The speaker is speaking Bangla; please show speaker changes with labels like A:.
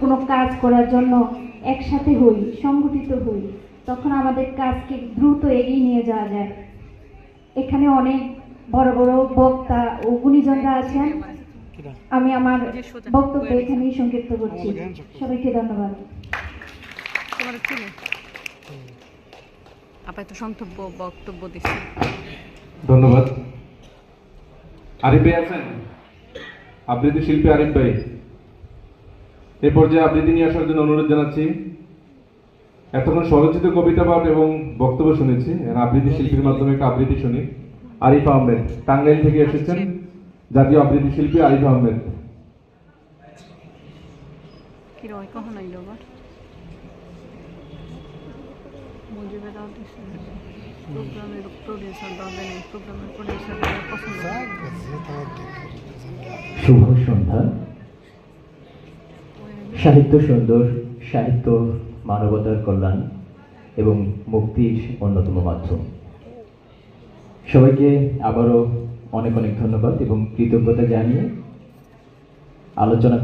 A: কোনো কাজ করার জন্য একসাথে হই, সংগঠিত হই, তখন আমাদের কাজকে দ্রুত এগিয়ে নিয়ে যাওয়া যায়। এখানে অনেক বড় বড় বক্তা ও গুণীজনরা আছেন। আমি আমার বক্তব্য এখানেই সংক্ষিপ্ত করছি। সবাইকে ধন্যবাদ।
B: বক্তব্য দিচ্ছি।
C: ধন্যবাদ। আরিফ ভাই আছেন? আবৃত্তি শিল্পী আরিফ ভাই, এ পর্যায়ে আবৃত্তি নিয়ে আসার জন্য অনুরোধ জানাচ্ছি। এতক্ষণ স্বরচিত কবিতা পাঠ এবং বক্তব্য শুনেছি, আবৃত্তি শিল্পীর মাধ্যমে একটা আবৃত্তি শুনি। আরিফ আহমেদ টাঙ্গাইল থেকে এসেছেন, জাতীয় আবৃত্তি শিল্পী আরিফ আহমেদ।
D: শুভ সন্ধ্যা। সাহিত্য সুন্দর, সাহিত্য মানবতার কল্যাণ এবং মুক্তির অন্যতম মাধ্যম। সবাইকে আবারও অনেক অনেক ধন্যবাদ এবং কৃতজ্ঞতা জানিয়ে আলোচনা